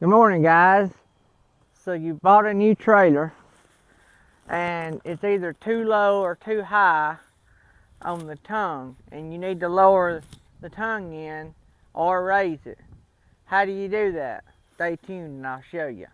Good morning, guys. So you bought a new trailer and it's either too low or too high on the tongue, and you need to lower the tongue in or raise it. How do you do that? Stay tuned and I'll show you.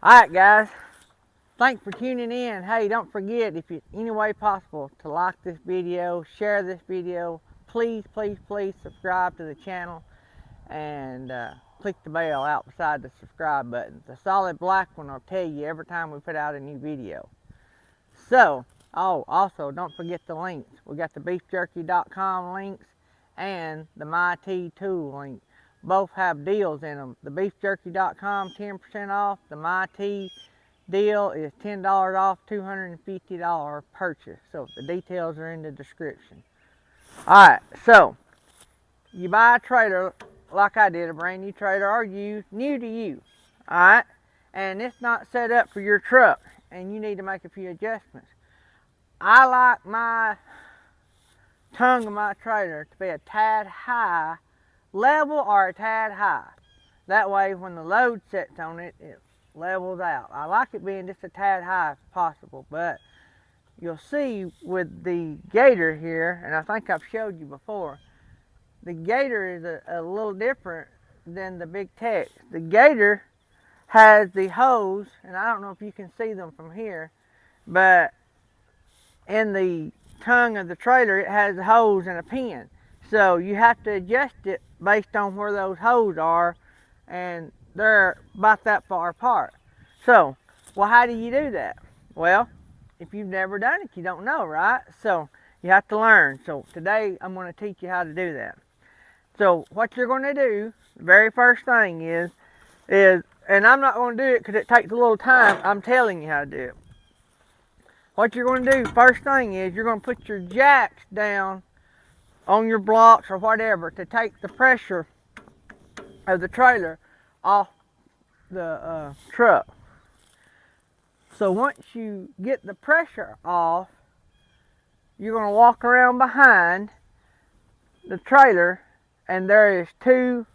Alright, guys. Thanks for tuning in. Hey, don't forget, if it's any way possible, to like this video, share this video. Please, please, please subscribe to the channel and click the bell out beside the subscribe button. The solid black one will tell you every time we put out a new video. So, also don't forget the links. We got the beefjerky.com links and the Mytee tool link. Both have deals in them. The beefjerky.com 10% off. The Mytee deal is $10 off, $250 purchase. So the details are in the description. Alright, so you buy a trailer like I did, a brand new trailer, or used, new to you. Alright, and it's not set up for your truck and you need to make a few adjustments. I like my tongue of my trailer to be a tad high, level or a tad high. That way when the load sets on it, it levels out. I like it being just a tad high if possible, but you'll see with the Gator here, and I think I've showed you before, the Gator is a little different than the Big Tex. The Gator has the hose, and I don't know if you can see them from here, but in the tongue of the trailer it has a hose and a pin. So you have to adjust it based on where those holes are, and they're about that far apart. So, well, how do you do that? Well, if you've never done it, you don't know, right? So you have to learn. So today I'm going to teach you how to do that. So what you're going to do, the very first thing is, and I'm not going to do it because it takes a little time, I'm telling you how to do it. What you're going to do, first thing is, you're going to put your jacks down on your blocks or whatever to take the pressure of the trailer off the truck. So once you get the pressure off, you're going to walk around behind the trailer, and there is two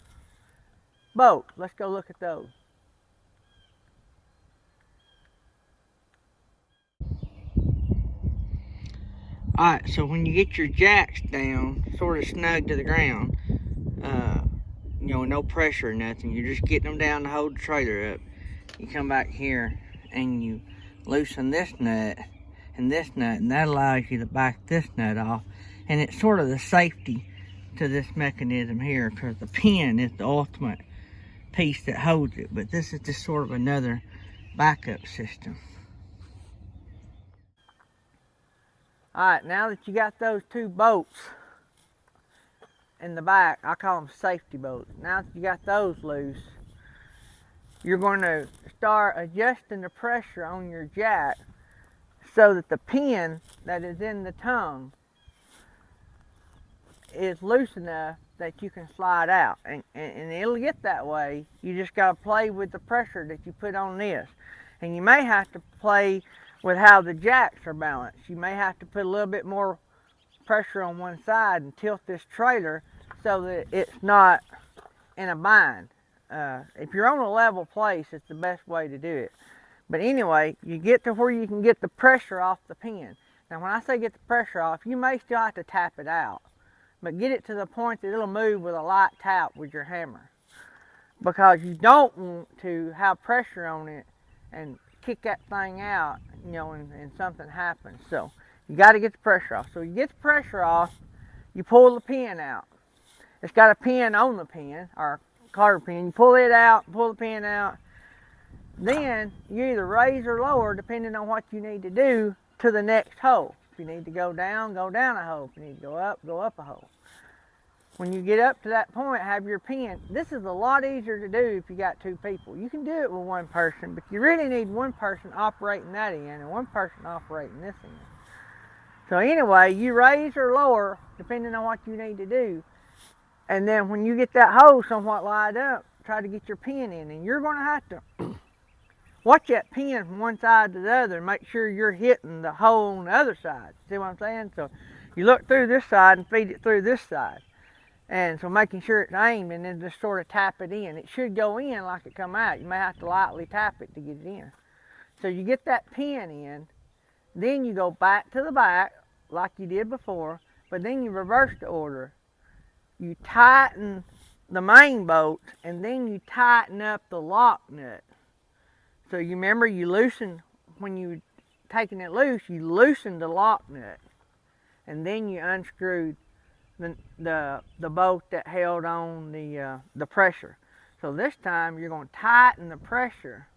bolts. Let's go look at those. Alright, so when you get your jacks down, sort of snug to the ground, no pressure or nothing, you're just getting them down to hold the trailer up. You come back here and you loosen this nut, and that allows you to back this nut off. And it's sort of the safety to this mechanism here, because the pin is the ultimate piece that holds it, but this is just sort of another backup system. Alright, now that you got those two bolts in the back, I call them safety bolts. Now that you got those loose, you're going to start adjusting the pressure on your jack so that the pin that is in the tongue is loose enough that you can slide out, and it'll get that way. You just got to play with the pressure that you put on this, and you may have to play with how the jacks are balanced. You may have to put a little bit more pressure on one side and tilt this trailer so that it's not in a bind. If you're on a level place, it's the best way to do it. But anyway, you get to where you can get the pressure off the pin. Now when I say get the pressure off, you may still have to tap it out, but get it to the point that it'll move with a light tap with your hammer, because you don't want to have pressure on it and kick that thing out, and something happens. So you got to get the pressure off. So you get the pressure off, you pull the pin out. It's got a pin on the pin, or a cotter pin. You pull it out, pull the pin out. Then you either raise or lower, depending on what you need to do, to the next hole. If you need to go down a hole. If you need to go up a hole. when you get up to that point, have your pin. This is a lot easier to do if you got 2 people. You can do it with 1 person, but you really need 1 person operating that end and 1 person operating this end. So anyway, you raise or lower depending on what you need to do. And then when you get that hole somewhat lined up, try to get your pin in. And you're going to have to watch that pin from one side to the other and make sure you're hitting the hole on the other side. See what I'm saying? So you look through this side and feed it through this side. And so making sure it's aimed and then just sort of tap it in. It should go in like it come out. You may have to lightly tap it to get it in. So you get that pin in, then you go back to the back like you did before, but then you reverse the order. You tighten the main bolt and then you tighten up the lock nut. So you remember you loosen, when you taking it loose, you loosen the lock nut and then you unscrew the bolt that held on the pressure. So this time you're going to tighten the pressure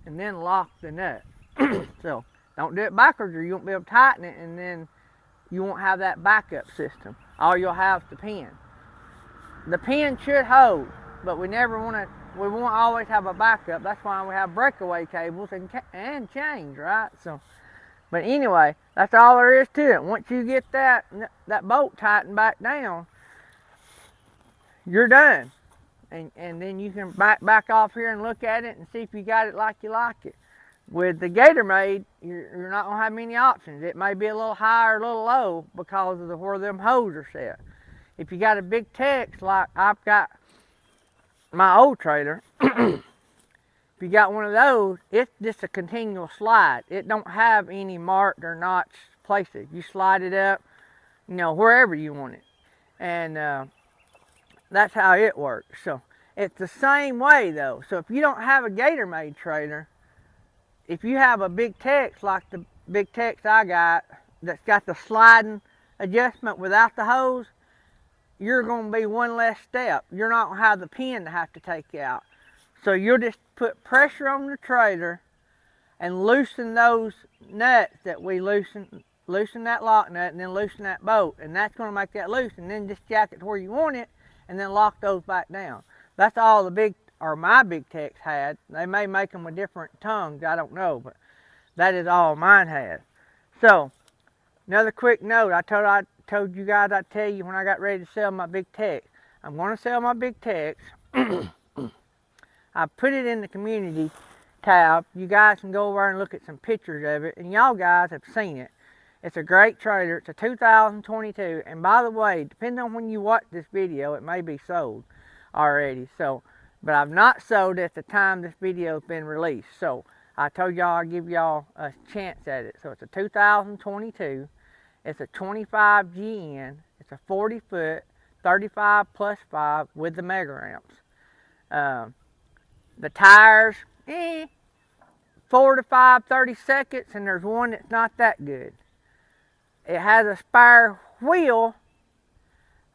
and then lock the nut. So don't do it backwards or you won't be able to tighten it, and then you won't have that backup system. All you'll have is the pin. The pin should hold, but we won't always have a backup. That's why we have breakaway cables and chains, right? So, but anyway, that's all there is to it. Once you get that bolt tightened back down, you're done. And then you can back off here and look at it and see if you got it like you like it. With the Gatormade, you're not going to have many options. It may be a little high or a little low because of where them holes are set. If you got a big Tex like I've got my old trailer, if you got one of those, it's just a continual slide. It don't have any marked or notched places. You slide it up, wherever you want it. And that's how it works. So it's the same way though. So if you don't have a Gatormade trailer, if you have a big Tex like the big Tex I got that's got the sliding adjustment without the hose, you're going to be one less step. You're not going to have the pin to have to take out. So you'll just put pressure on the trailer and loosen those nuts that we loosen that lock nut and then loosen that bolt. And that's going to make that loose, and then just jack it to where you want it and then lock those back down. That's all my big Tex had. They may make them with different tongues, I don't know, but that is all mine had. So, another quick note, I told you guys I'd tell you when I got ready to sell my big Tex. I'm going to sell my big Tex. I put it in the community tab. You guys can go over and look at some pictures of it, and y'all guys have seen it. It's a great trailer. It's a 2022, and by the way, depending on when you watch this video, it may be sold already. So, but I've not sold at the time this video has been released. So I told y'all I'd give y'all a chance at it. So it's a 2022. It's a 25 GN. It's a 40 foot, 35 plus 5 with the mega ramps. The tires, 4 to 5 30-seconds, and there's one that's not that good. It has a spare wheel.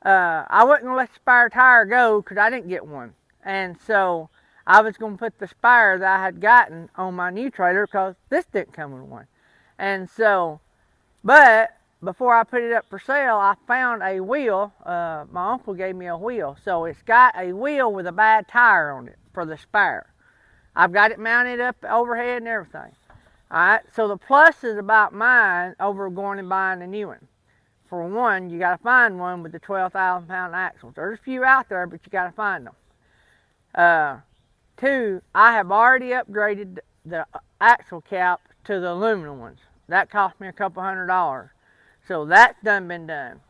I wasn't going to let the spare tire go because I didn't get one. And so I was going to put the spare that I had gotten on my new trailer because this didn't come with one. And so, but before I put it up for sale, I found a wheel. My uncle gave me a wheel. So it's got a wheel with a bad tire on it for the spare. I've got it mounted up overhead and everything. Alright, so the plus is about mine over going and buying a new one. For one, you got to find one with the 12,000 pound axles. There's a few out there, but you got to find them. Two, I have already upgraded the axle cap to the aluminum ones. That cost me a couple $100. So that's been done.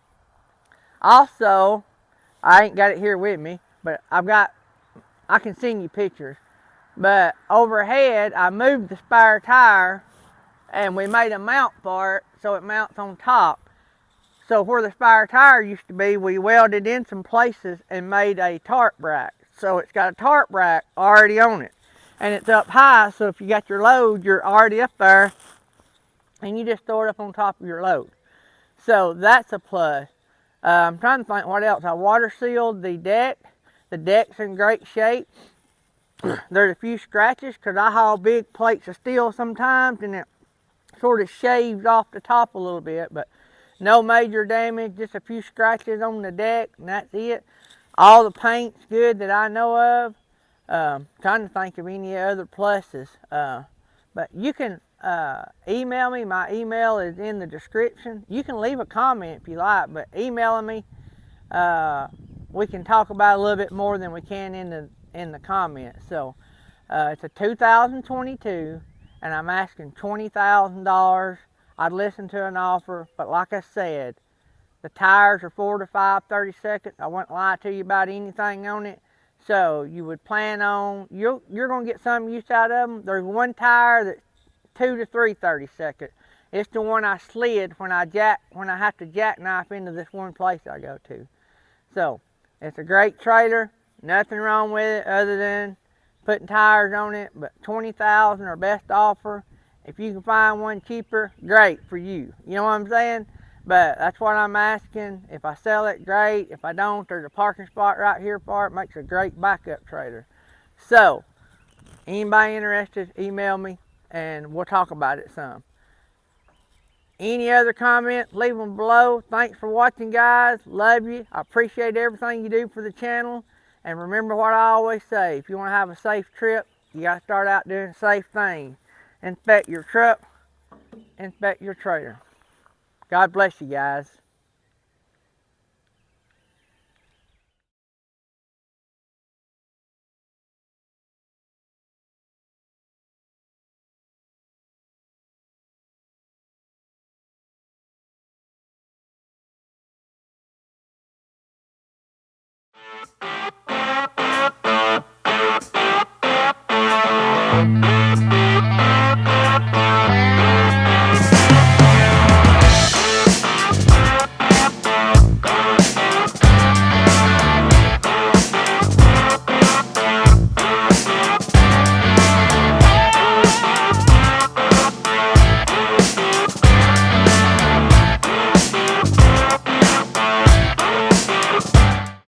Also, I ain't got it here with me, but I can send you pictures. But overhead, I moved the spare tire and we made a mount for it so it mounts on top. So where the spare tire used to be, we welded in some places and made a tarp rack. So it's got a tarp rack already on it. And it's up high, so if you got your load, you're already up there and you just throw it up on top of your load. So that's a plus. I'm trying to think what else. I water sealed the deck. The deck's in great shape. There's a few scratches because I haul big plates of steel sometimes and it sort of shaves off the top a little bit, but No major damage, just a few scratches on the deck, and that's it. All the paint's good that I know of. Trying to think of any other pluses. But you can email me. My email is in the description. You can leave a comment if you like, but emailing me, we can talk about it a little bit more than we can in the comments. So it's a 2022, and I'm asking $20,000. I'd listen to an offer, but like I said, the tires are 4 to 5 30-seconds. I wouldn't lie to you about anything on it. So you would plan on, you're going to get some use out of them. There's one tire that's 2 to 3 30-seconds. It's the one I slid when I have to jackknife into this one place I go to. So it's a great trailer. Nothing wrong with it other than putting tires on it. But $20,000 or best offer. If you can find one cheaper, great for you. You know what I'm saying? But that's what I'm asking. If I sell it, great. If I don't, there's a parking spot right here for it. Makes a great backup trailer. So, anybody interested, email me and we'll talk about it some. Any other comments, leave them below. Thanks for watching, guys. Love you. I appreciate everything you do for the channel. And remember what I always say, if you want to have a safe trip, you got to start out doing safe things. Inspect your truck, inspect your trailer. God bless you guys.